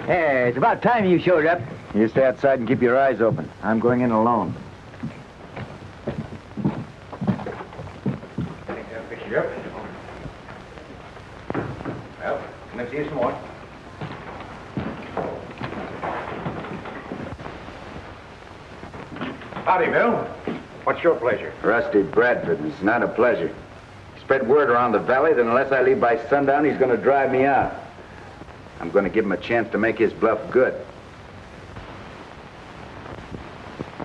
Hey, it's about time you showed up. You stay outside and keep your eyes open. I'm going in alone. Pick you up. Well, come and see you some more. Howdy, Bill. What's your pleasure? Rusty Bradford. It's not a pleasure. Spread word around the valley that unless I leave by sundown, he's going to drive me out. I'm going to give him a chance to make his bluff good.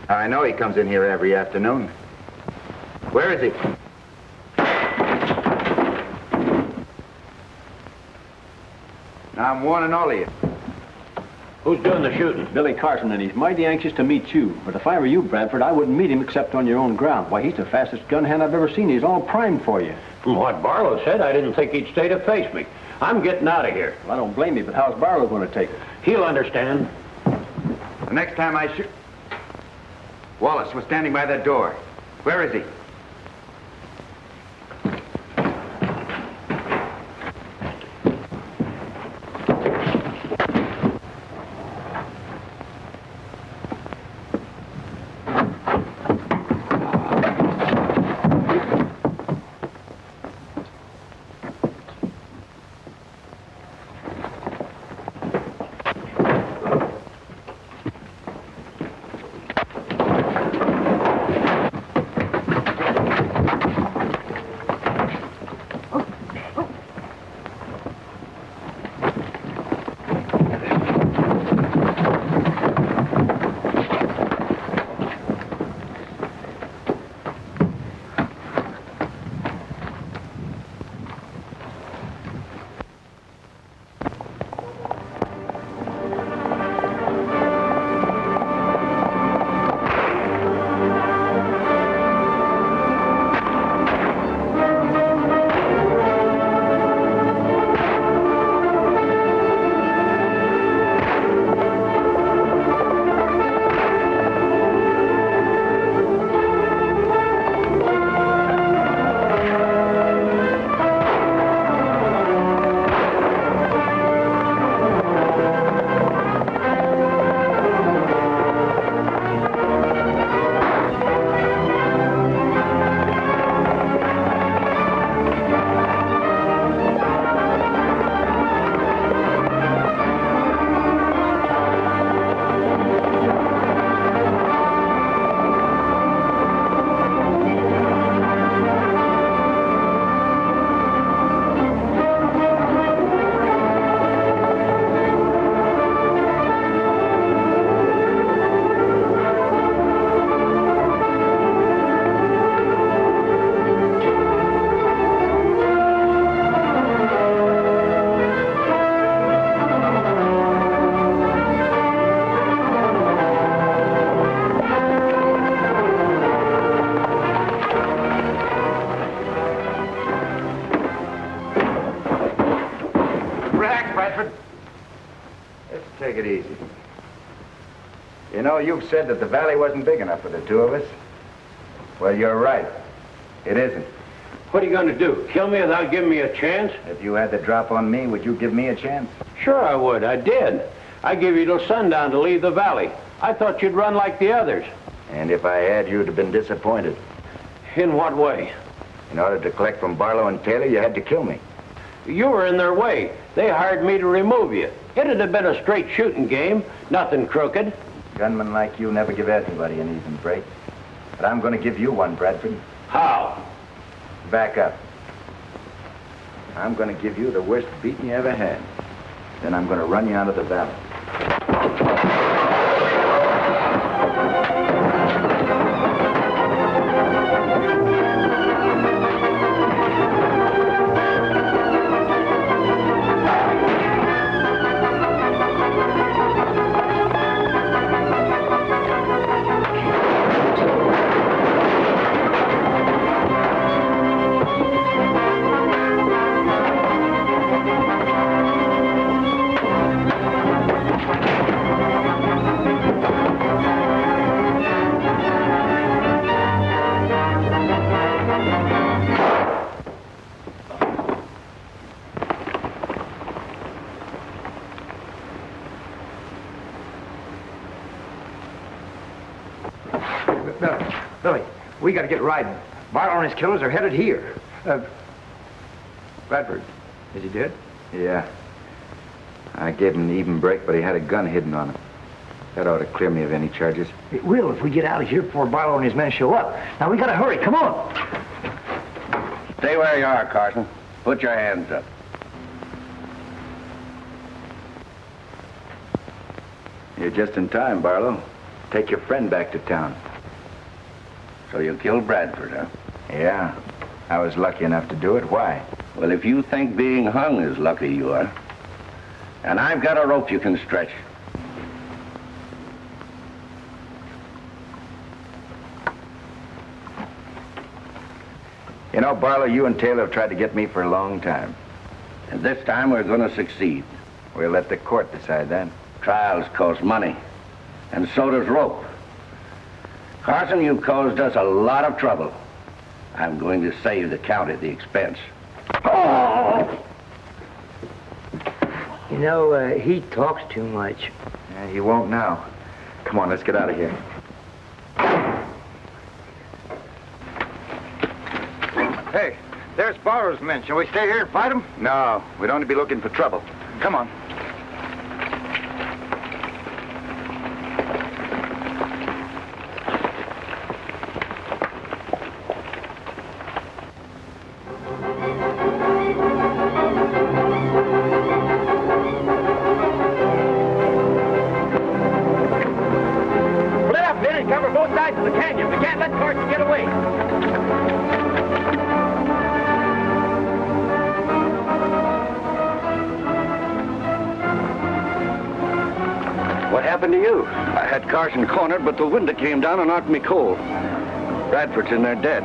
I know he comes in here every afternoon. Where is he? Now, I'm warning all of you. Who's doing the shooting? Billy Carson, and he's mighty anxious to meet you. But if I were you, Bradford, I wouldn't meet him except on your own ground. Why, he's the fastest gun hand I've ever seen. He's all primed for you. From what Barlow said, I didn't think he'd stay to face me. I'm getting out of here. Well, I don't blame you, but how's Barlow going to take it? He'll understand. The next time I shoot... Wallace was standing by that door. Where is he? Take it easy. You know, you've said that the valley wasn't big enough for the two of us. Well, you're right. It isn't. What are you going to do? Kill me without giving me a chance? If you had the drop on me, would you give me a chance? Sure I would. I did. I gave you till sundown to leave the valley. I thought you'd run like the others. And if I had, you'd have been disappointed. In what way? In order to collect from Barlow and Taylor, you had to kill me. You were in their way. They hired me to remove you. It'd have been a straight shooting game, nothing crooked. Gunmen like you never give anybody an even break. But I'm going to give you one, Bradford. How? Back up. I'm going to give you the worst beating you ever had. Then I'm going to run you out of the valley. Billy, we got to get riding. Barlow and his killers are headed here. Bradford, is he dead? Yeah. I gave him an even break, but he had a gun hidden on him. That ought to clear me of any charges. It will if we get out of here before Barlow and his men show up. Now, we got to hurry. Come on. Stay where you are, Carson. Put your hands up. You're just in time, Barlow. Take your friend back to town. So you killed Bradford, huh? Yeah. I was lucky enough to do it. Why? Well, if you think being hung is lucky, you are. And I've got a rope you can stretch. You know, Barlow, you and Taylor have tried to get me for a long time. And this time we're going to succeed. We'll let the court decide that. Trials cost money, and so does rope. Carson, you've caused us a lot of trouble. I'm going to save the county the expense. Oh! You know, he talks too much. Yeah, he won't now. Come on, let's get out of here. Hey, there's Barlow's men. Shall we stay here and fight them? No, we'd only be looking for trouble. Come on. Split up, men, and cover both sides of the canyon. We can't let Carson get away. What happened to you? I had Carson cornered, but the window came down and knocked me cold. Bradford's in there dead.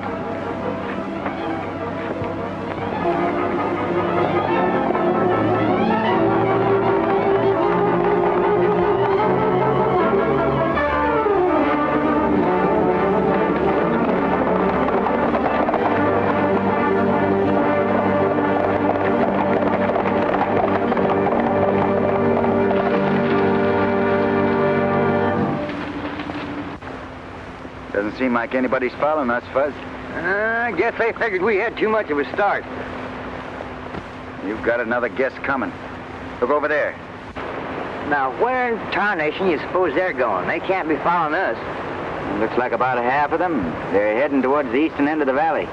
Doesn't seem like anybody's following us, Fuzz. I guess they figured we had too much of a start. You've got another guess coming. Look over there. Now, where in tarnation you suppose they're going? They can't be following us. Looks like about half of them. They're heading towards the eastern end of the valley.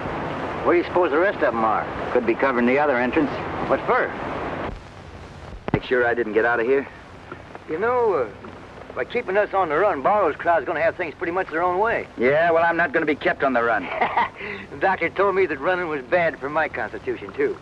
Where do you suppose the rest of them are? Could be covering the other entrance. What for? Make sure I didn't get out of here. You know, by keeping us on the run, Barlow's crowd's going to have things pretty much their own way. Yeah, well, I'm not going to be kept on the run. The doctor told me that running was bad for my constitution, too.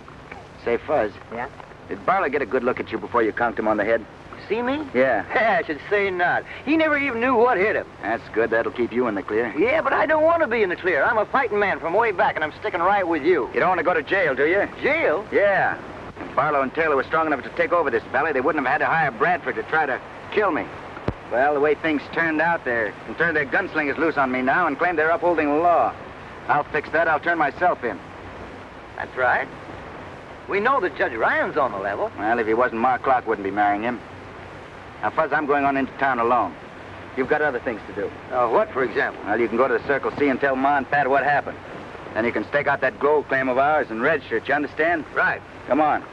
Say, Fuzz. Yeah? Did Barlow get a good look at you before you conked him on the head? See me? Yeah. I should say not. He never even knew what hit him. That's good. That'll keep you in the clear. Yeah, but I don't want to be in the clear. I'm a fighting man from way back, and I'm sticking right with you. You don't want to go to jail, do you? Jail? Yeah. If Barlow and Taylor were strong enough to take over this valley, they wouldn't have had to hire Bradford to try to kill me. Well, the way things turned out, they can turn their gunslingers loose on me now and claim they're upholding the law. I'll fix that. I'll turn myself in. That's right. We know that Judge Ryan's on the level. Well, if he wasn't, Mark Clark wouldn't be marrying him. Now, Fuzz, I'm going on into town alone. You've got other things to do. What, for example? Well, you can go to the Circle C and tell Ma and Pat what happened. Then you can stake out that gold claim of ours and redshirt, you understand? Right. Come on.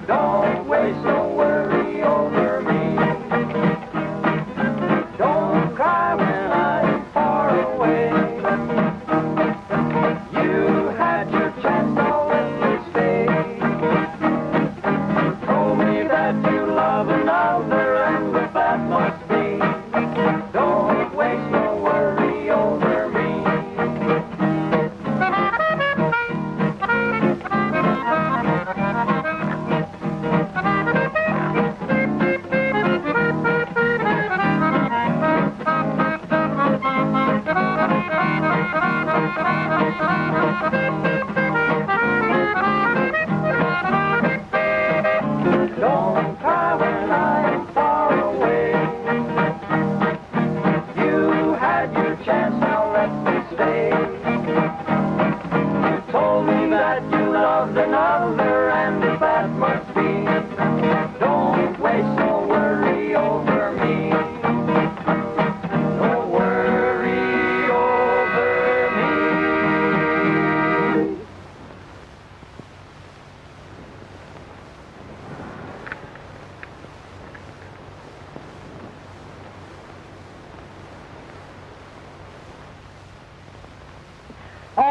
Don't waste no words.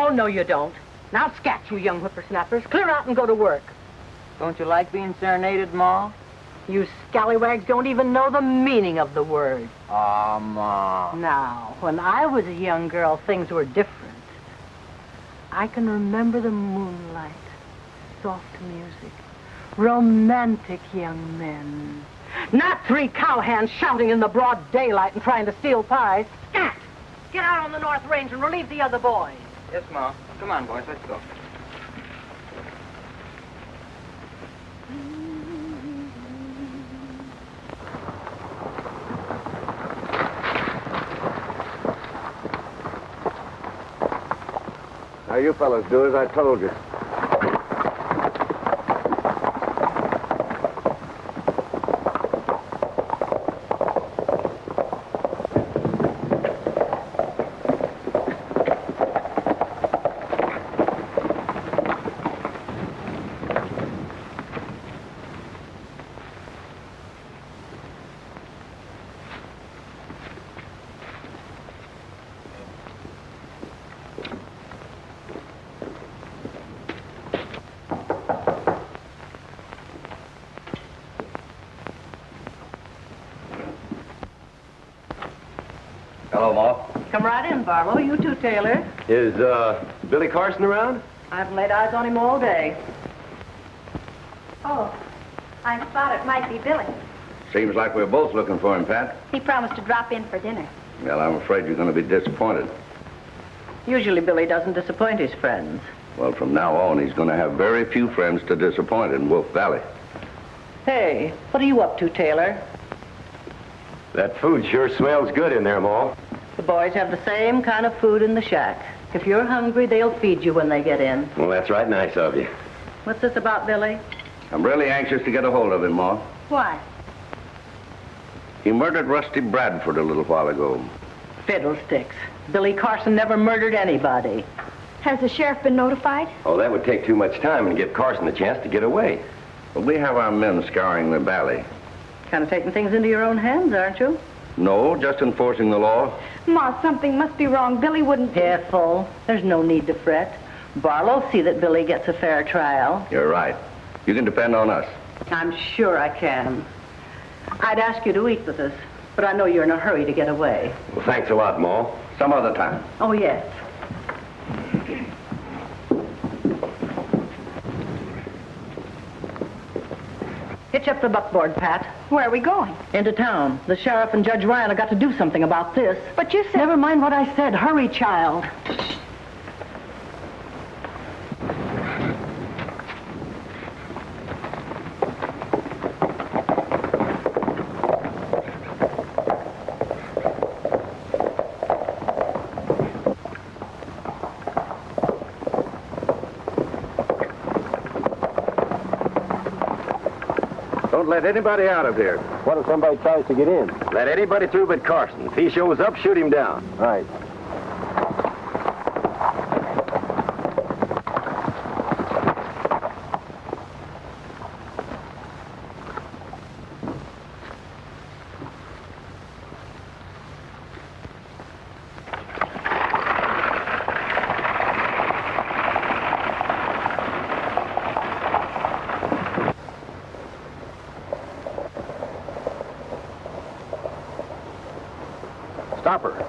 Oh, no, you don't. Now scat, you young whippersnappers. Clear out and go to work. Don't you like being serenaded, Ma? You scallywags don't even know the meaning of the word. Aw, Ma. Now, when I was a young girl, things were different. I can remember the moonlight, soft music, romantic young men. Not 3 cowhands shouting in the broad daylight and trying to steal pies. Scat! Get out on the North Range and relieve the other boys. Yes, Ma. Come on, boys, let's go. Now, you fellas do as I told you. Hello, Ma. Come right in, Barlow. You too, Taylor. Is, Billy Carson around? I haven't laid eyes on him all day. Oh, I thought it might be Billy. Seems like we're both looking for him, Pat. He promised to drop in for dinner. Well, I'm afraid you're going to be disappointed. Usually Billy doesn't disappoint his friends. Well, from now on, he's going to have very few friends to disappoint in Wolf Valley. Hey, what are you up to, Taylor? That food sure smells good in there, Ma. The boys have the same kind of food in the shack. If you're hungry, they'll feed you when they get in. Well, that's right nice of you. What's this about, Billy? I'm really anxious to get a hold of him, Ma. Why? He murdered Rusty Bradford a little while ago. Fiddlesticks. Billy Carson never murdered anybody. Has the sheriff been notified? Oh, that would take too much time and give Carson a chance to get away. Well, we have our men scouring the valley. Kind of taking things into your own hands, aren't you? No, just enforcing the law. Ma, something must be wrong. Billy wouldn't... Careful. There's no need to fret. Barlow'll see that Billy gets a fair trial. You're right. You can depend on us. I'm sure I can. I'd ask you to eat with us, but I know you're in a hurry to get away. Well, thanks a lot, Ma. Some other time. Oh, yes. Hitch up the buckboard, Pat. Where are we going? Into town. The sheriff and Judge Ryan have got to do something about this. But you said... Never mind what I said. Hurry, child. Don't let anybody out of here. What if somebody tries to get in? Let anybody through but Carson. If he shows up, shoot him down. Right. Stop her.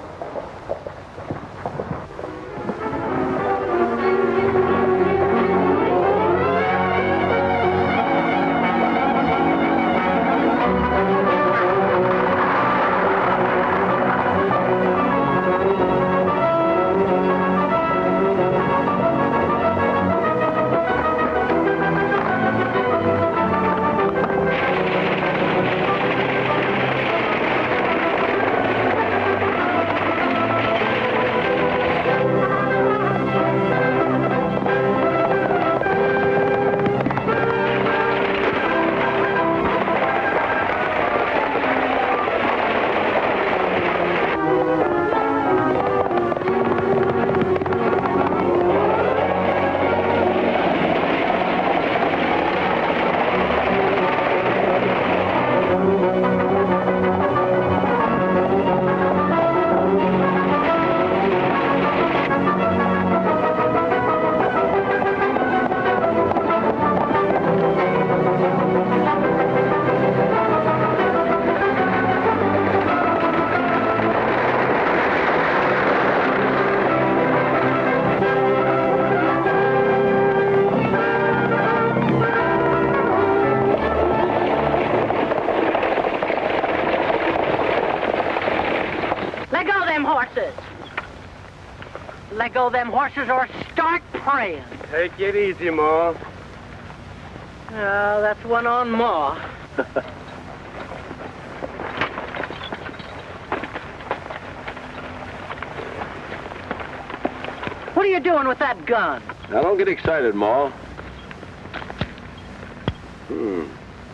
let go of them horses or start praying. Take it easy, Ma. Oh, that's one on Ma. What are you doing with that gun? Now, don't get excited, Ma.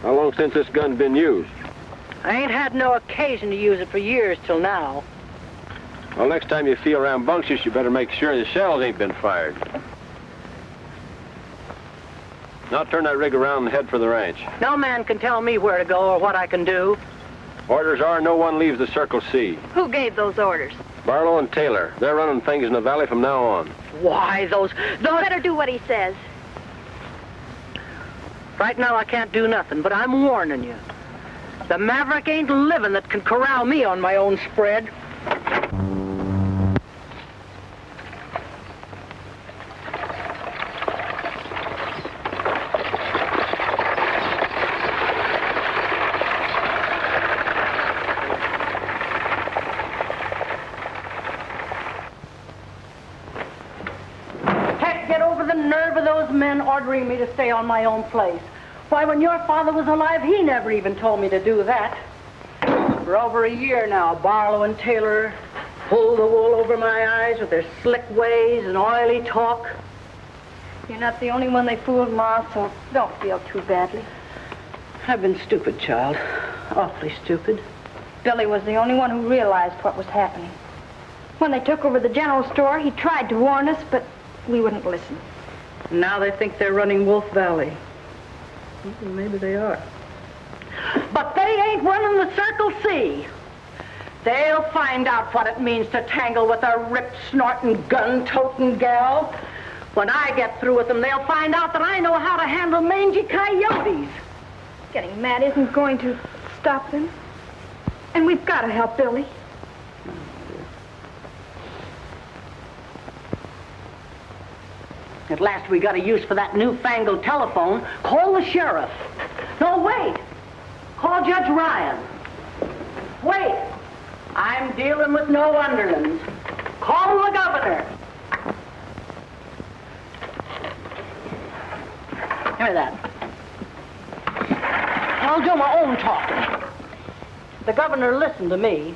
How long since this gun's been used? I ain't had no occasion to use it for years till now. Well, next time you feel rambunctious, you better make sure the shells ain't been fired. Now turn that rig around and head for the ranch. No man can tell me where to go or what I can do. Orders are no one leaves the Circle C. Who gave those orders? Barlow and Taylor. They're running things in the valley from now on. Why, those... Better do what he says. Right now I can't do nothing, but I'm warning you. The maverick ain't living that can corral me on my own spread. Get over the nerve of those men ordering me to stay on my own place. Why, when your father was alive, he never even told me to do that. For over a year now, Barlow and Taylor pull the wool over my eyes with their slick ways and oily talk. You're not the only one they fooled, Ma, so don't feel too badly. I've been stupid, child. Awfully stupid. Billy was the only one who realized what was happening. When they took over the general store, he tried to warn us, but we wouldn't listen. Now they think they're running Wolf Valley. Well, maybe they are. But they ain't running the Circle C. They'll find out what it means to tangle with a rip-snorting, gun-toting gal. When I get through with them, they'll find out that I know how to handle mangy coyotes. Getting mad isn't going to stop them. And we've got to help Billy. At last we got a use for that newfangled telephone. Call the sheriff. No, wait. Call Judge Ryan. Wait. I'm dealing with no underlings. Call the governor. Give me that. I'll do my own talking. The governor listened to me.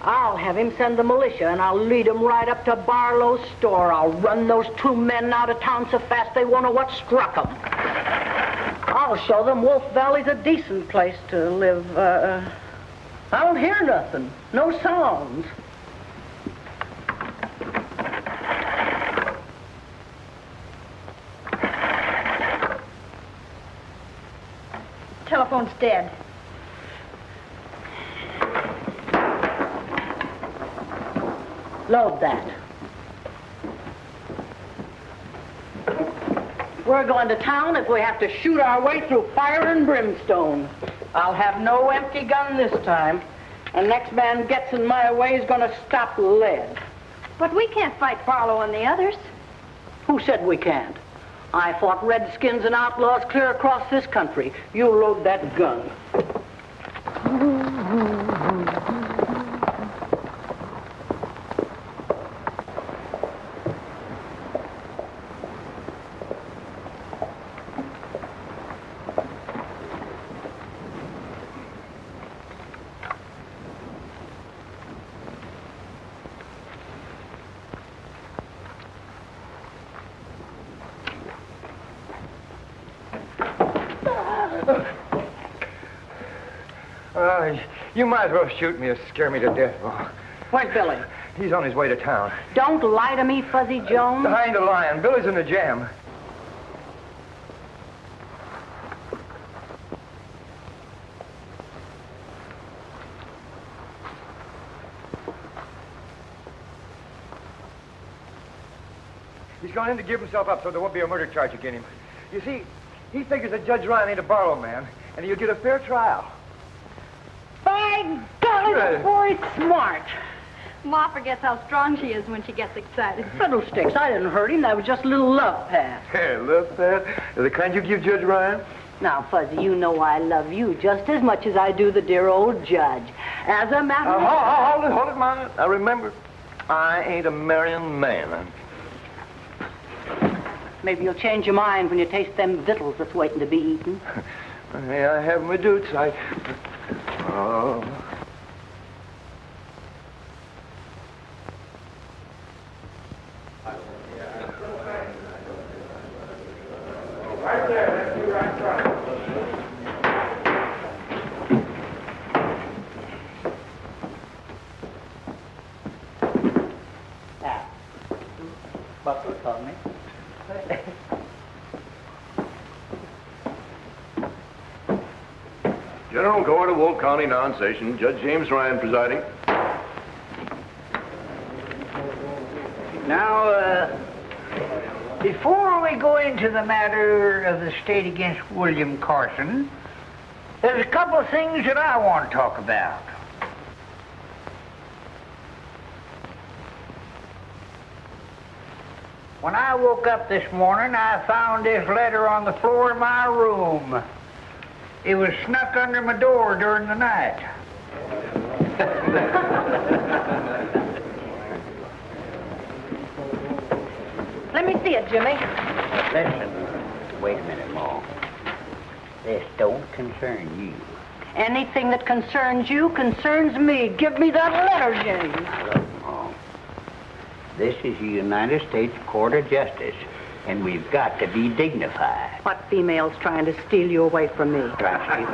I'll have him send the militia, and I'll lead him right up to Barlow's store. I'll run those two men out of town so fast they won't know what struck them. I'll show them Wolf Valley's a decent place to live. I don't hear nothing. No sounds. Telephone's dead. Load that. We're going to town if we have to shoot our way through fire and brimstone. I'll have no empty gun this time. And next man gets in my way is going to stop lead. But we can't fight Barlow and the others. Who said we can't? I fought redskins and outlaws clear across this country. You load that gun. You might as well shoot me as scare me to death, Ma. Where's Billy? He's on his way to town. Don't lie to me, Fuzzy Jones. I ain't a lying. Billy's in the jam. He's gone in to give himself up so there won't be a murder charge against him. You see, he figures that Judge Ryan ain't a Barlow man, and he'll get a fair trial. By golly, the boy's smart. Ma forgets how strong she is when she gets excited. Fiddlesticks, I didn't hurt him. That was just a little love pat. Hey, love that? The kind you give Judge Ryan? Now, Fuzzy, you know I love you just as much as I do the dear old judge. As a matter of Hold it, Ma. Now, remember, I ain't a marrying man. Maybe you'll change your mind when you taste them victuals that's waiting to be eaten. Hey, I have my doots. Oh. Right there, that's you right front. Now, Buckle told me. General Court of Wolf County non-session, Judge James Ryan presiding. Now, before we go into the matter of the state against William Carson, there's a couple of things that I want to talk about. When I woke up this morning, I found this letter on the floor of my room. It was snuck under my door during the night. Let me see it, Jimmy. Listen, wait a minute, Ma. This don't concern you. Anything that concerns you concerns me. Give me that letter, James. Look, Ma, this is the United States Court of Justice, and we've got to be dignified. What female's trying to steal you away from me? Trust you.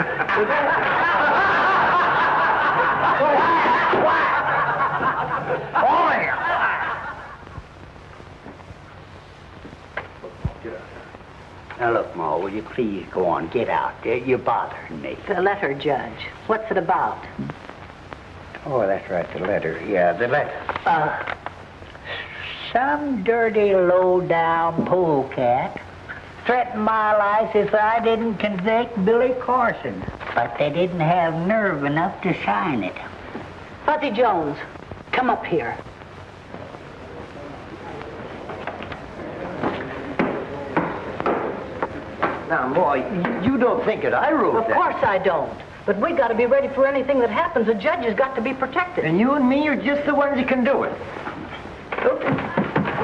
Now, look, Ma, will you please go on? Get out. You're bothering me. The letter, Judge. What's it about? Oh, that's right, the letter. Yeah, the letter. Some dirty, low-down polecat threatened my life if I didn't convict Billy Carson. But they didn't have nerve enough to sign it. Fuzzy Jones, come up here. Now, boy, you don't think that I wrote Of that. course I don't. But we got to be ready for anything that happens. The judge has got to be protected. And you and me are just the ones that can do it.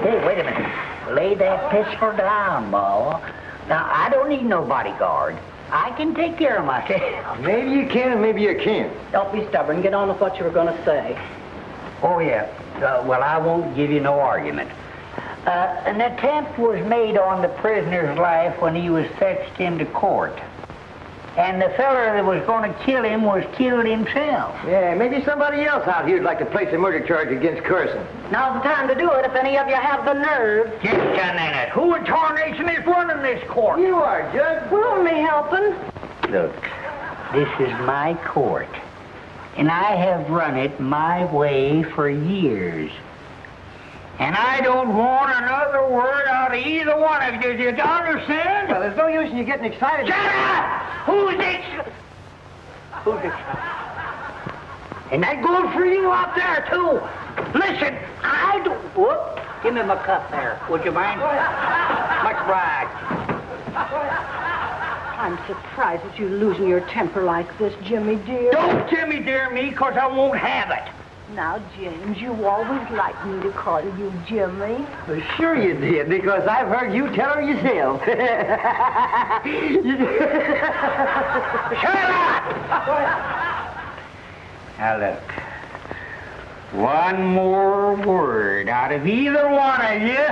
Hey, wait a minute. Lay that pistol down, Ma. Now, I don't need no bodyguard. I can take care of myself. Maybe you can and maybe you can't. Don't be stubborn. Get on with what you were going to say. Oh, yeah. Well, I won't give you no argument. An attempt was made on the prisoner's life when he was fetched into court. And the feller that was going to kill him was killed himself. Yeah, maybe somebody else out here would like to place a murder charge against Carson. Now's the time to do it if any of you have the nerve. Just a minute. Who in tarnation is running this court? You are, Judge. We're only helping. Look, this is my court. And I have run it my way for years. And I don't want another word out of either one of you. Do you understand? Well, there's no use in you getting excited. Shut up! Who's this? Who's this? And that goes for you out there, too. Listen, I don't... Whoop. Give me my cup there. Would you mind? Much obliged. I'm surprised at you losing your temper like this, Jimmy dear. Don't Jimmy dear me, 'cause I won't have it. Now, James, you always liked me to call you Jimmy. Well, sure you did, because I've heard you tell her yourself. Shut up! Now, look. One more word out of either one of you,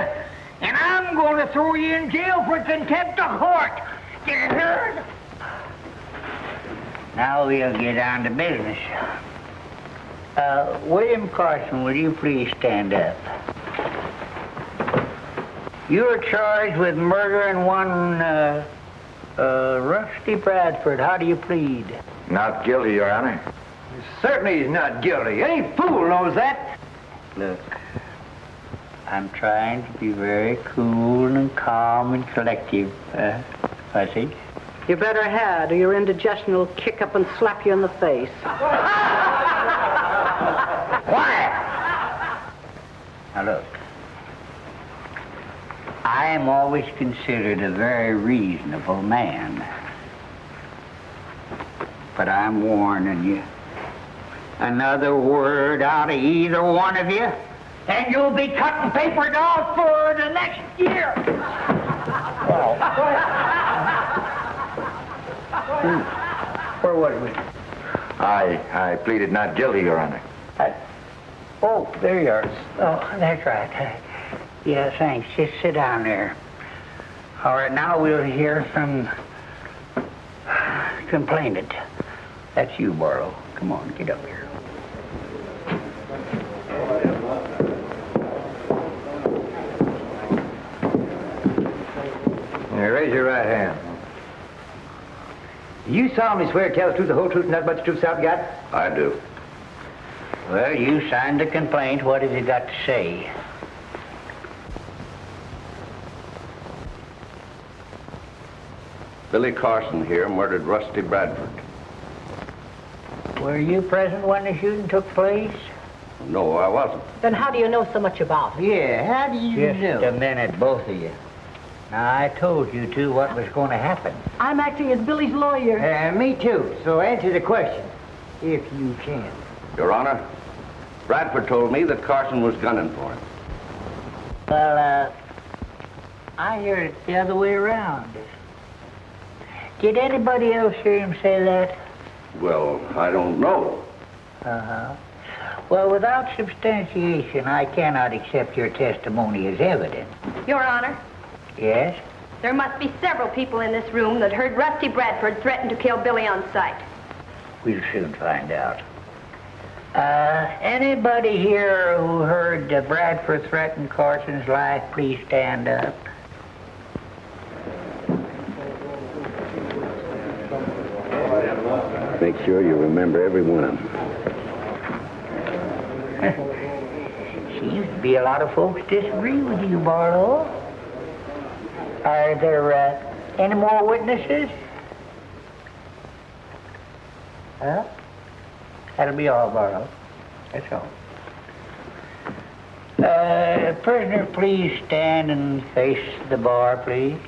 and I'm going to throw you in jail for contempt of court. You heard? Now we'll get down to business. William Carson, will you please stand up? You're charged with murdering one, Rusty Bradford. How do you plead? Not guilty, Your Honor. Certainly he's not guilty. Any fool knows that. Look, I'm trying to be very cool and calm and collective, Fuzzy. You better had, or your indigestion will kick up and slap you in the face. Quiet! Now look, I am always considered a very reasonable man. But I'm warning you. Another word out of either one of you, And you'll be cutting paper dolls for the next year. Where was we? I pleaded not guilty, Your Honor. Oh, there you are. Oh, that's right. Yeah, thanks. Just sit down there. All right, now we'll hear from complainant. That's you, Barlow. Come on, get up here. Now, raise your right hand. You solemnly swear to tell the truth, the whole truth, and nothing but the truth, so you got? I do. Well, you signed the complaint. What have you got to say? Billy Carson here murdered Rusty Bradford. Were you present when the shooting took place? No, I wasn't. Then how do you know so much about it? Yeah, how do you Just a minute, both of you. Now, I told you two what was going to happen. I'm acting as Billy's lawyer. Me too, so answer the question, if you can. Your Honor, Bradford told me that Carson was gunning for him. Well, I heard it the other way around. Did anybody else hear him say that? Well, I don't know. Uh-huh. Well, without substantiation, I cannot accept your testimony as evidence. Your Honor, Yes? there must be several people in this room that heard Rusty Bradford threaten to kill Billy on sight. We'll soon find out. Anybody here who heard Bradford threaten Carson's life, please stand up. Make sure you remember every one of them. Seems to be a lot of folks disagree with you, Barlow. Are there any more witnesses? Huh? That'll be all, Barlow. That's all. Prisoner, please stand and face the bar, please.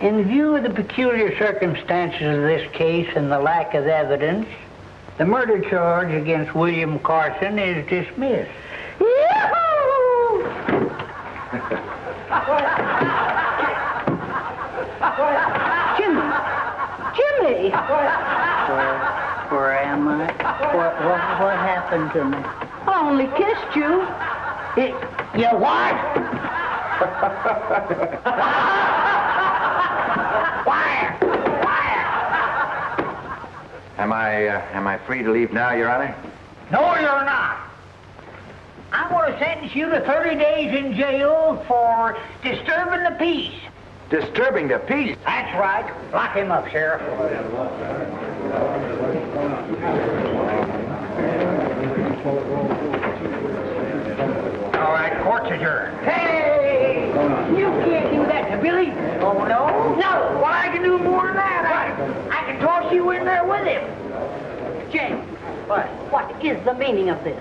In view of the peculiar circumstances of this case and the lack of evidence, the murder charge against William Carson is dismissed. Jimmy! Where am I? What happened to me? I only kissed you. You what? Fire! Am I free to leave now, Your Honor? No, you're not. I'm going to sentence you to 30 days in jail for disturbing the peace. Disturbing the peace? That's right. Lock him up, Sheriff. All right, court's adjourned. Hey! You can't do that to Billy. Oh, no? No. Well, I can do more than that. I can toss you in there with him. James, What? what is the meaning of this?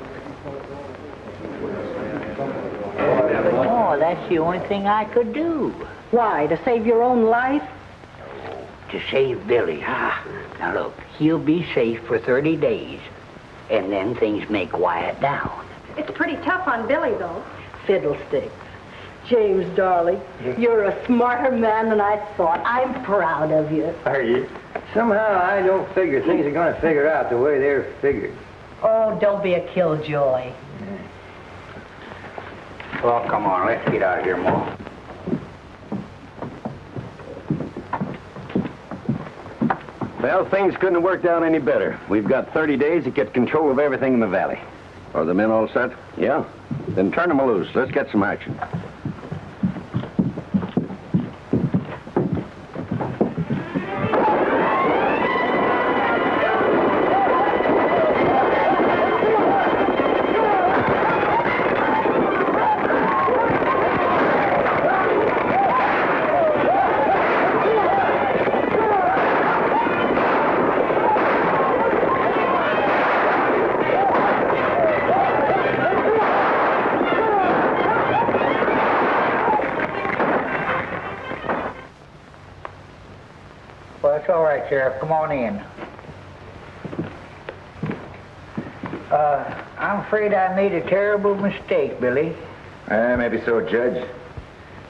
Oh, that's the only thing I could do. Why, to save your own life? To save Billy. Now look, he'll be safe for 30 days, and then things may quiet down. It's pretty tough on Billy, though. Fiddlesticks. James, darling, you're a smarter man than I thought. I'm proud of you. Are you? Somehow I don't figure things are going to figure out the way they're figured. Oh, don't be a killjoy. Well, come on, let's get out of here, Ma. Well, things couldn't have worked out any better. We've got 30 days to get control of everything in the valley. Are the men all set? Yeah? Then turn them loose. Let's get some action. Well, it's all right, Sheriff. Come on in. I'm afraid I made a terrible mistake, Billy. Maybe so, Judge.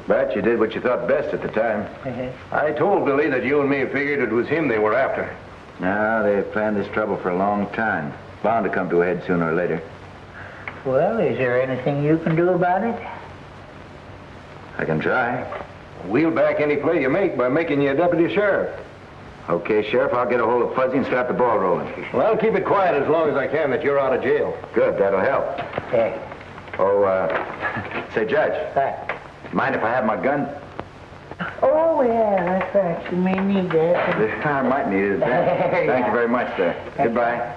But you did what you thought best at the time. I told Billy that you and me figured it was him they were after. No, they planned this trouble for a long time. Bound to come to a head sooner or later. Well, is there anything you can do about it? I can try. We'll back any play you make by making you a deputy sheriff. Okay, Sheriff, I'll get a hold of Fuzzy and start the ball rolling. Well, I'll keep it quiet as long as I can that you're out of jail. Good, that'll help. Yeah. Oh, say, Judge, Right. mind if I have my gun? Oh, yeah, that's right. You may need that. I might need it. Thank you very much, sir. Goodbye.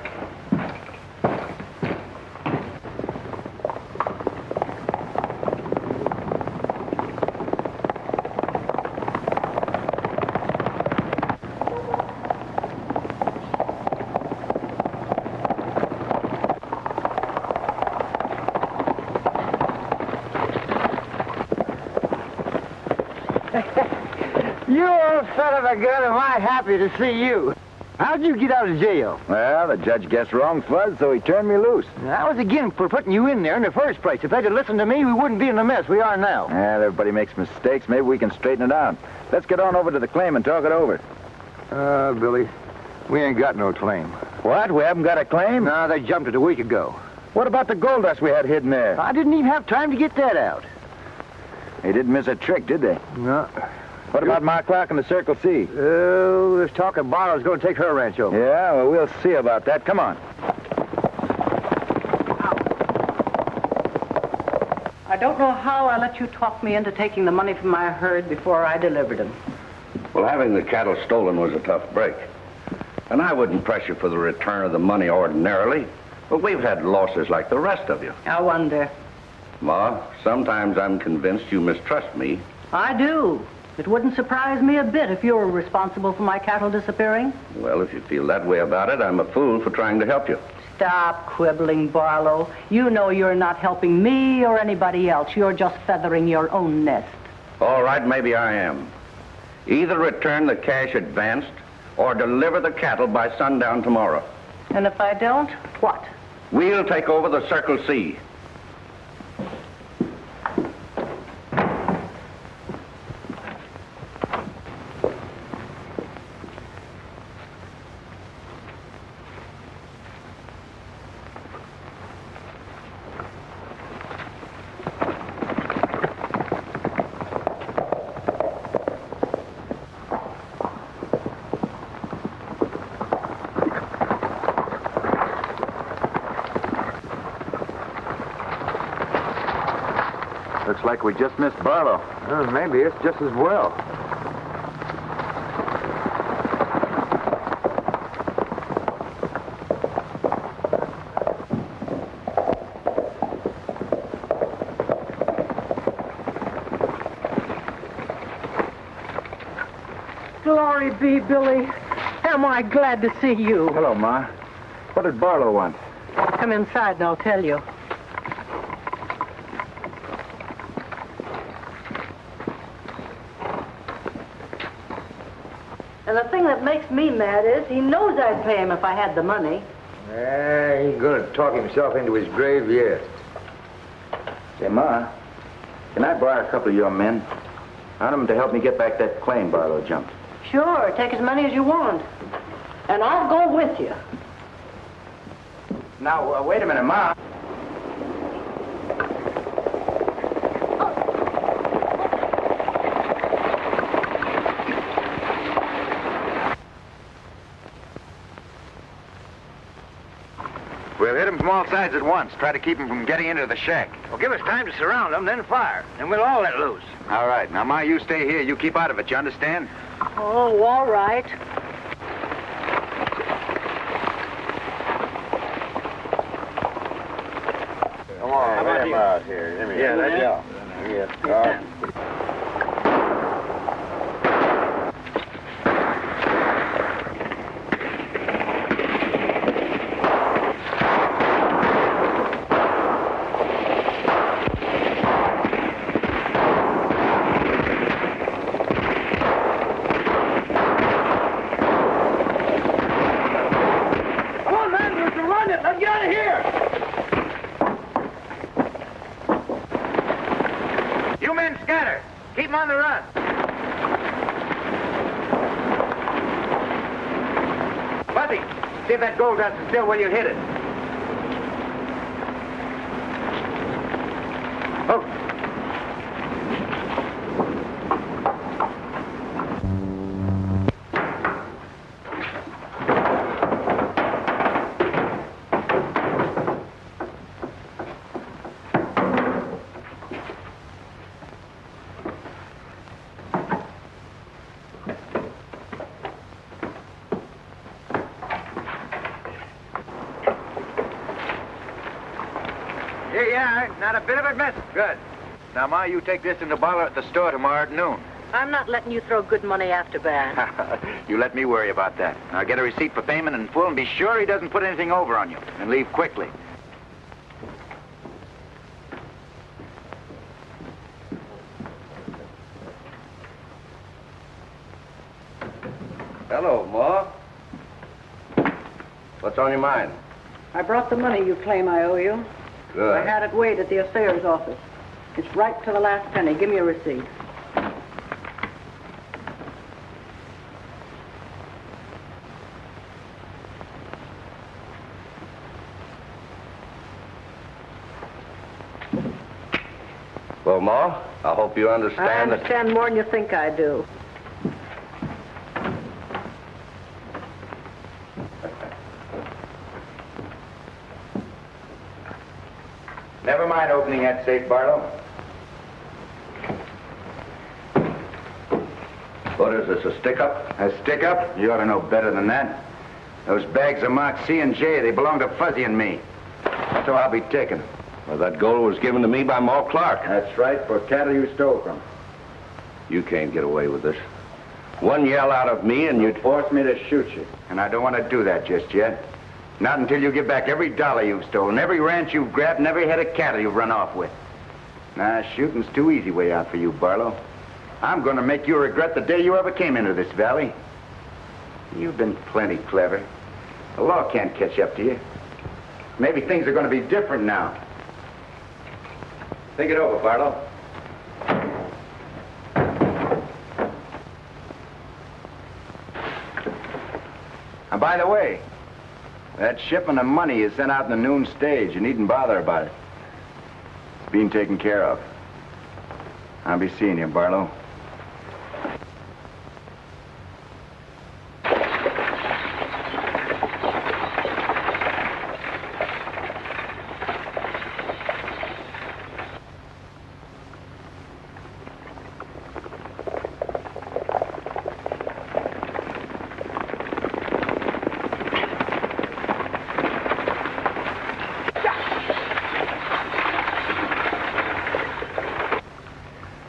You old son of a gun, am I happy to see you. How'd you get out of jail? Well, the judge guessed wrong, Fuzz, so he turned me loose. I was again for putting you in there in the first place. If they'd have listened to me, we wouldn't be in the mess we are now. Well, everybody makes mistakes. Maybe we can straighten it out. Let's get on over to the claim and talk it over. Billy, we ain't got no claim. What? We haven't got a claim? No, they jumped it a week ago. What about the gold dust we had hidden there? I didn't even have time to get that out. They didn't miss a trick, did they? No. What about Ma Clark and the Circle C? Oh, there's talk of Barlow's going to take her ranch over. Yeah, well, we'll see about that. Come on. I don't know how I let you talk me into taking the money from my herd before I delivered them. Well, having the cattle stolen was a tough break. And I wouldn't press you for the return of the money ordinarily, but we've had losses like the rest of you. I wonder. Ma, sometimes I'm convinced you mistrust me. I do. It wouldn't surprise me a bit if you were responsible for my cattle disappearing. Well, if you feel that way about it, I'm a fool for trying to help you. Stop quibbling, Barlow. You know you're not helping me or anybody else. You're just feathering your own nest. All right, maybe I am. Either return the cash advanced or deliver the cattle by sundown tomorrow. And if I don't, what? We'll take over the Circle C. Looks like we just missed Barlow. Maybe it's just as well. Glory be, Billy. Am I glad to see you. Hello, Ma. What did Barlow want? Come inside and I'll tell you. And the thing that makes me mad is he knows I'd pay him if I had the money. He's going to talk himself into his grave yet. Say, Ma, can I borrow a couple of your men? I want them to help me get back that claim Barlow jumped. Sure, take as many as you want. And I'll go with you. Now, wait a minute, Ma. We'll hit them from all sides at once. Try to keep them from getting into the shack. Well, give us time to surround them, then fire. And we'll all let loose. All right. Now, Ma, you stay here. You keep out of it. You understand? Oh, all right. Come on, let him out here. Yeah, that's all. Yeah. Come on, man, we can run it. Let's get out of here. Fuzzy, see if that gold dust is still where you hit it. Oh. Here you are. Not a bit of it missing. Good. Now, Ma, you take this in the bottle at the store tomorrow at noon. I'm not letting you throw good money after bad. You let me worry about that. Now, get a receipt for payment in full and be sure he doesn't put anything over on you. And leave quickly. Hello, Ma. What's on your mind? I brought the money you claim I owe you. Good. I had it weighed at the assayer's office. It's right to the last penny. Give me a receipt. Well, Ma, I hope you I understand that... understand more than you think I do. Never mind opening that safe, Barlow. What is this, a stick-up? A stick-up? You ought to know better than that. Those bags are marked C and J. They belong to Fuzzy and me. So I'll be taking them. Well, that gold was given to me by Ma Clark. That's right, for cattle you stole from. You can't get away with this. One yell out of me and you'd... Force me to shoot you. And I don't want to do that just yet. Not until you give back every dollar you've stolen, every ranch you've grabbed, and every head of cattle you've run off with. Nah, shooting's too easy way out for you, Barlow. I'm going to make you regret the day you ever came into this valley. You've been plenty clever. The law can't catch up to you. Maybe things are going to be different now. Think it over, Barlow. And by the way, that shipment of money is sent out in the noon stage. You needn't bother about it. It's being taken care of. I'll be seeing you, Barlow.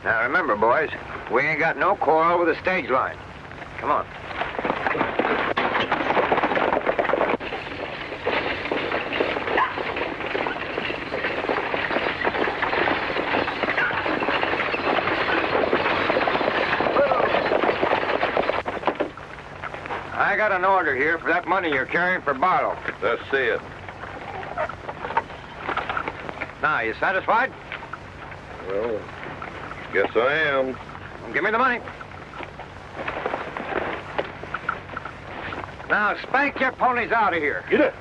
Now remember, boys, we ain't got no quarrel with the stage line. Come on. I got an order here for that money you're carrying for Barlow. Let's see it. Now, you satisfied? Well, guess I am. Well, give me the money. Now, spank your ponies out of here. Get it.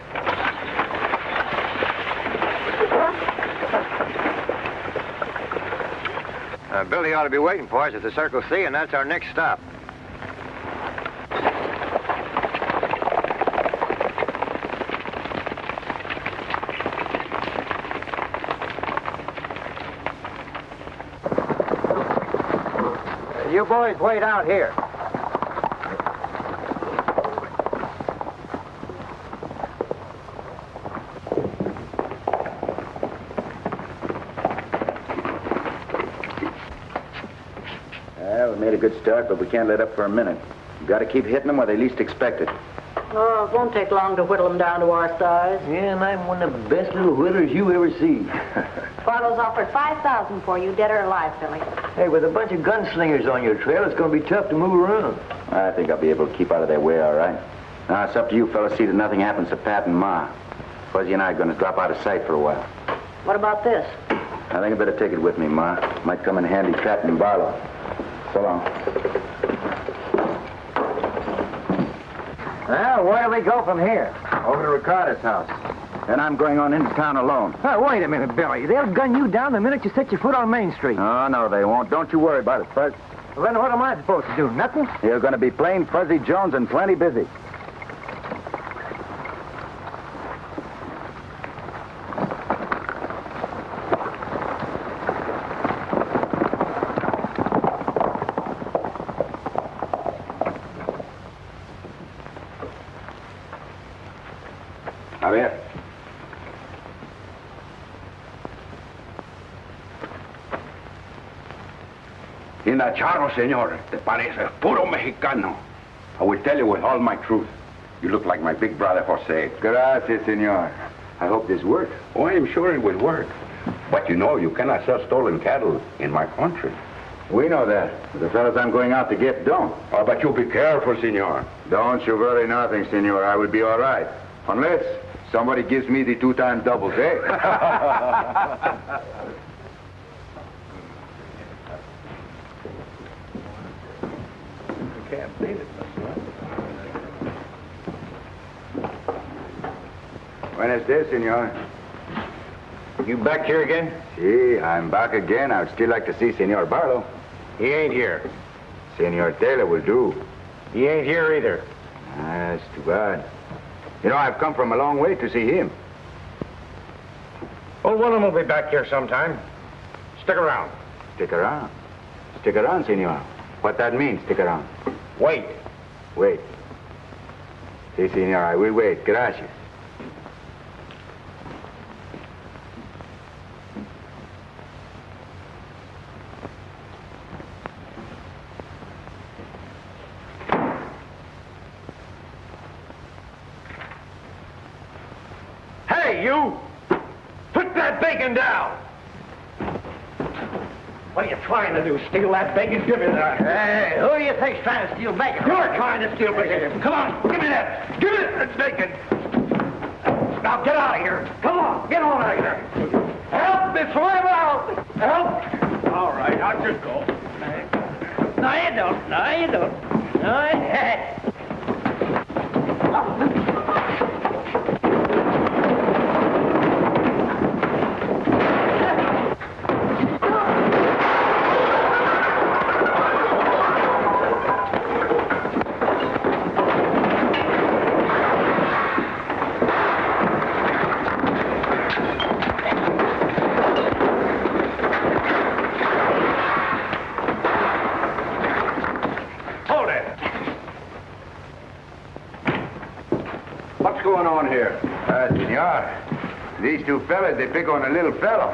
Billy ought to be waiting for us at the Circle C, and that's our next stop. You boys wait out here. Well, we made a good start, but we can't let up for a minute. We've got to keep hitting them where they least expect it. Oh, it won't take long to whittle them down to our size. Yeah, and I'm one of the best little whittlers you ever see. Barlow's offered $5,000 for you, dead or alive, Billy. Hey, with a bunch of gunslingers on your trail, it's going to be tough to move around. I think I'll be able to keep out of their way all right. Now, it's up to you fellas see that nothing happens to Pat and Ma. Fuzzy and I are going to drop out of sight for a while. What about this? I think I better take it with me, Ma. Might come in handy trapping Barlow. So long. Well, where do we go from here? Over to Ricardo's house. Then I'm going on into town alone. Oh, wait a minute, Billy. They'll gun you down the minute you set your foot on Main Street. Oh, no, they won't. Don't you worry about it, Fuzz. Well, then what am I supposed to do? Nothing? You're going to be plain Fuzzy Jones and plenty busy. A ver. Inacharo, señor. Te parece puro mexicano. I will tell you with all my truth. You look like my big brother Jose. Gracias, senor. I hope this works. Oh, I am sure it will work. But you know, you cannot sell stolen cattle in my country. We know that. The fellas I'm going out to get don't. Oh, but you be careful, senor. Don't you worry nothing, senor. I will be all right. Unless somebody gives me the 2 times doubles, eh? Buenos dias, senor. You back here again? See, I'm back again. I'd still like to see Senor Barlow. He ain't here. Senor Taylor will do. He ain't here either. That's too bad. You know, I've come from a long way to see him. Well, one of them will be back here sometime. Stick around. Stick around. Stick around, senor. What that means, stick around. Wait. Wait. Si, senor, I will wait. Gracias. Hey, you! Put that bacon down! What are you trying to do? Steal that bacon? Give me that. Hey, who do you think's trying to steal bacon? You're trying to steal bacon. Come on, give me that. Give me that bacon. Now get out of here. Come on, get on out of here. Help me swim out. Help. All right, I'll just go. No, you don't. No, you don't. No, What's going on here? Senor, these 2 fellas, they pick on a little fellow.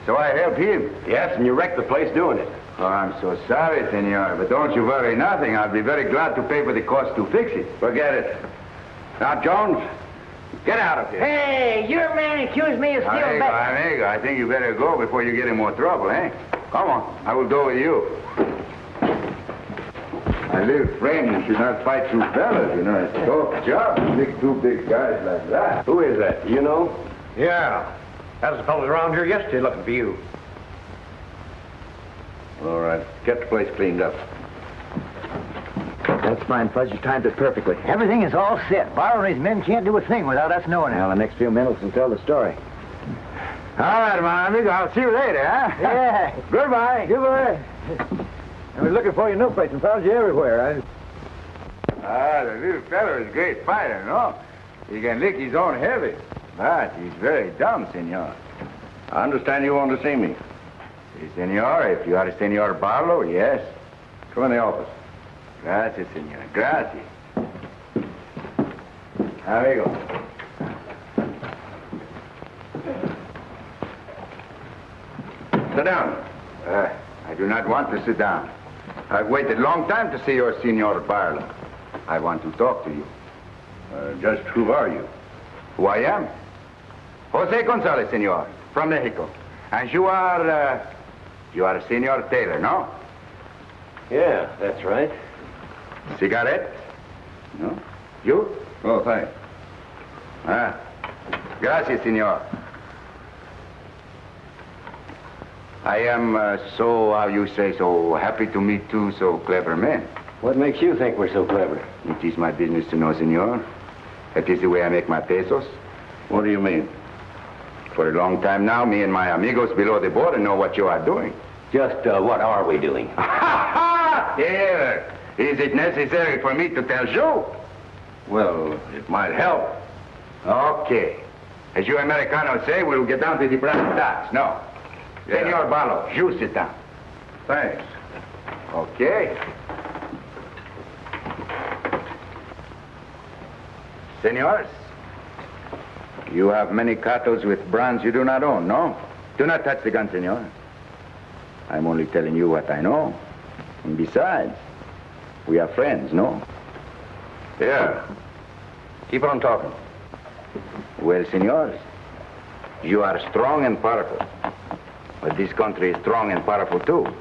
So I help him. Yes, and you wrecked the place doing it. Oh, I'm so sorry, senor, but don't you worry nothing. I'll be very glad to pay for the cost to fix it. Forget it. Now, Jones, get out of here. Hey, your man accused me of stealing bacon. Amigo, I think you better go before you get in more trouble, eh? Come on, I will go with you. My little friend, you should not fight 2 fellas, you know. It's a tough job to pick 2 big guys like that. Who is that? You know? Yeah. That was the fellas around here yesterday looking for you. All right, get the place cleaned up. That's fine, Fuzz. You timed it perfectly. Everything is all set. Barlow and his men can't do a thing without us knowing it. Well, the next few minutes will tell the story. All right, my amigo. I'll see you later, huh? Yeah. Goodbye. Goodbye. I was looking for you no place and found you everywhere. The little fellow is a great fighter, no? He can lick his own heavy. But he's very dumb, senor. I understand you want to see me. Si, senor. If you are Senor Barlow, yes. Come in the office. Gracias, senor. Gracias. Amigo. Sit down. I do not want to sit down. I've waited a long time to see your Senor Barlow. I want to talk to you. Just who are you? Who I am? Jose Gonzalez, senor, from Mexico. And you are Senor Taylor, no? Yeah, that's right. Cigarette? No? You? Oh, thanks. Gracias, senor. I am so, how you say, so happy to meet 2 so clever men. What makes you think we're so clever? It is my business to know, senor. That is the way I make my pesos. What do you mean? For a long time now, me and my amigos below the border know what you are doing. Just what are we doing? Here. Is it necessary for me to tell you? Well, it might help. Okay. As you Americanos say, we'll get down to the brass tacks. No. Yeah. Senor Barlow, you sit down. Thanks. Okay. Senors, you have many cartels with brands you do not own, no? Do not touch the gun, senor. I'm only telling you what I know. And besides, we are friends, no? Yeah. Keep on talking. Well, senors, you are strong and powerful. But this country is strong and powerful, too.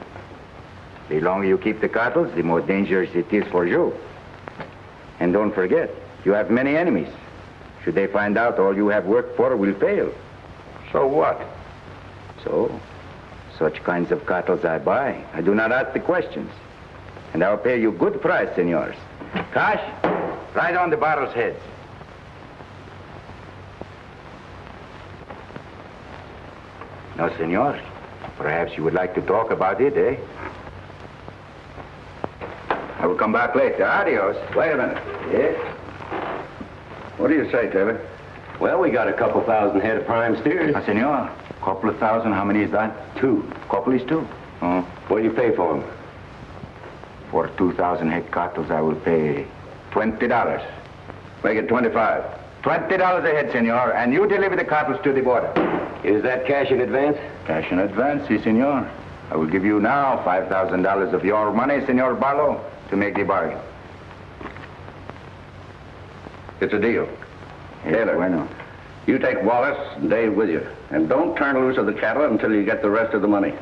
The longer you keep the cartels, the more dangerous it is for you. And don't forget, you have many enemies. Should they find out all you have worked for will fail. So what? So, such kinds of cartels I buy. I do not ask the questions. And I'll pay you good price, senors. Cash, right on the barrel's heads. Now, senor, perhaps you would like to talk about it, eh? I will come back later. Adios. Wait a minute. Yes? What do you say, Taylor? Well, we got a couple thousand head of prime steers. Senor, couple of thousand, how many is that? 2. Couple is 2. Oh. What do you pay for them? For 2,000 head cartels, I will pay $20. Make it 25. $20 a head, senor, and you deliver the cartels to the border. Is that cash in advance? Cash in advance, si, senor. I will give you now $5,000 of your money, Senor Barlow, to make the bargain. It's a deal. Taylor, Bueno. you take Wallace and Dave with you, and don't turn loose of the cattle until you get the rest of the money.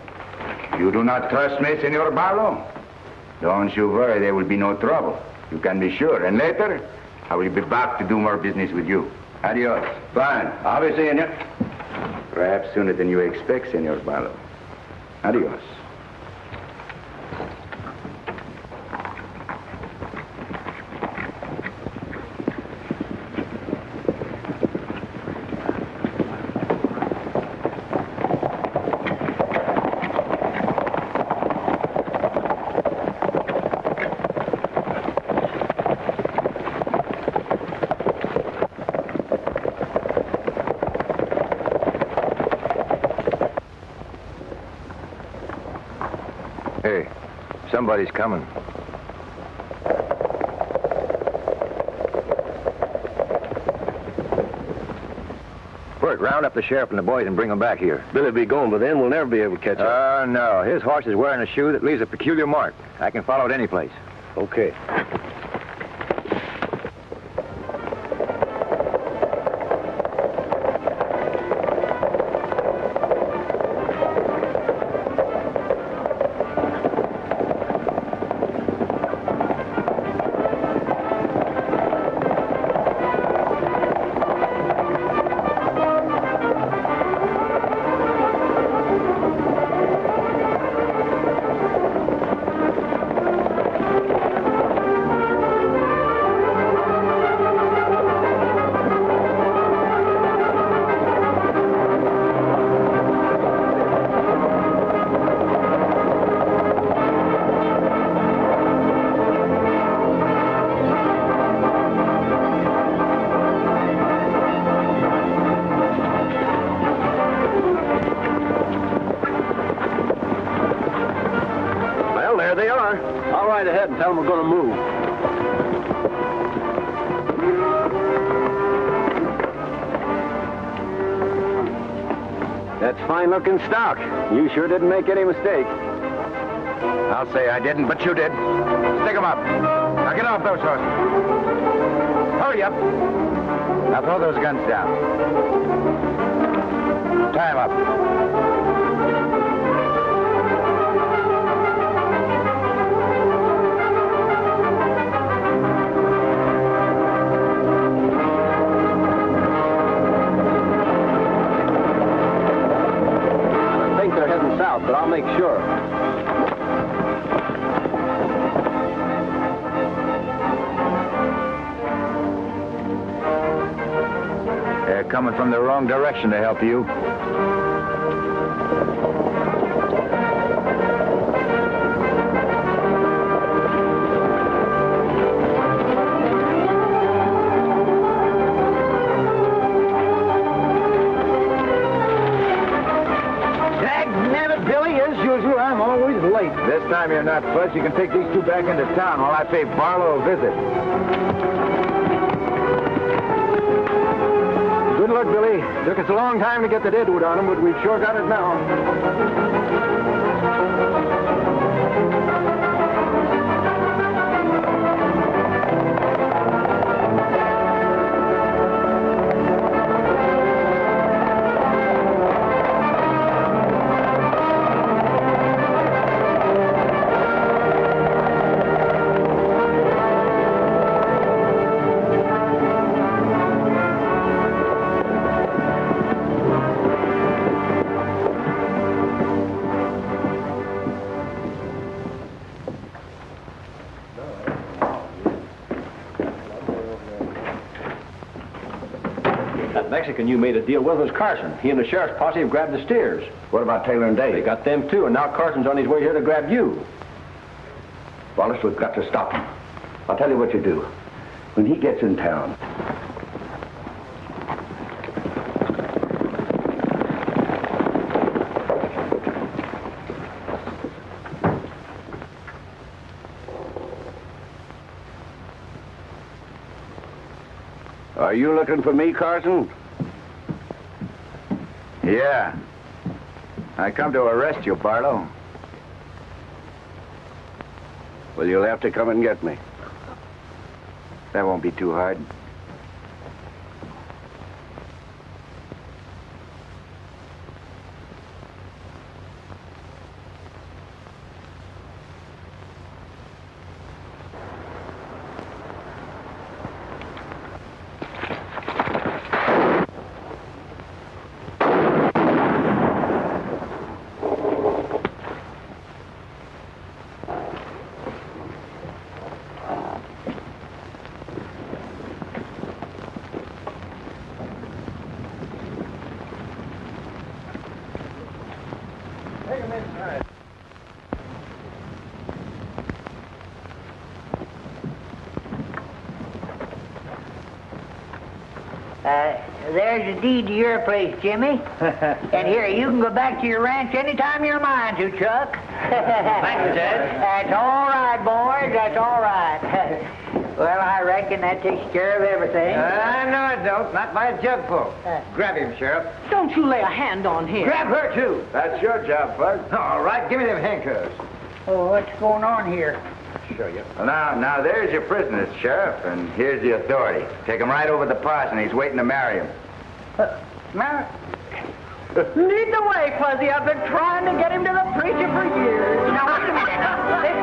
You do not trust me, Senor Barlow? Don't you worry, there will be no trouble. You can be sure. And later, I will be back to do more business with you. Adios. Fine. I'll be seeing you. Perhaps sooner than you expect, Senor Barlow. Adios. Hey, somebody's coming. Bert, round up the sheriff and the boys and bring them back here. Billy'll be gone, but then we'll never be able to catch up. No. His horse is wearing a shoe that leaves a peculiar mark. I can follow it any place. Okay. There they are. I'll ride ahead and tell them we're going to move. That's fine-looking stock. You sure didn't make any mistake. I'll say I didn't, but you did. Stick 'em up. Now get off those horses. Hurry up. Now throw those guns down. Tie 'em up. South, but I'll make sure. coming from the wrong direction to help you. This time you're not, Fudge. You can take these two back into town while I pay Barlow a visit. Good luck, Billy. Took us a long time to get the deadwood on him, but we've sure got it now. Mexican you made a deal with was Carson. He and the sheriff's posse have grabbed the steers. What about Taylor and Dave? They got them too, and now Carson's on his way here to grab you. Wallace, we've got to stop him. I'll tell you what you do. When he gets in town, are you looking for me, Carson? Yeah. I come to arrest you, Barlow. Well, you'll have to come and get me. That won't be too hard. There's a deed to your place, Jimmy. And here, you can go back to your ranch anytime you're mind to, Chuck. Thank you, Ted. That's all right, boys. That's all right. Well, I reckon that takes care of everything. No, it don't. Not by a jugful. Grab him, Sheriff. Don't you lay a hand on him. Grab her, too. That's your job, Fudge. All right, give me them handcuffs. Oh, what's going on here? Show you. Well, now there's your prisoners, Sheriff, and here's the authority. Take him right over to the parson. He's waiting to marry him. Mary? Lead the way, Fuzzy. I've been trying to get him to the preacher for years. Now, wait a minute.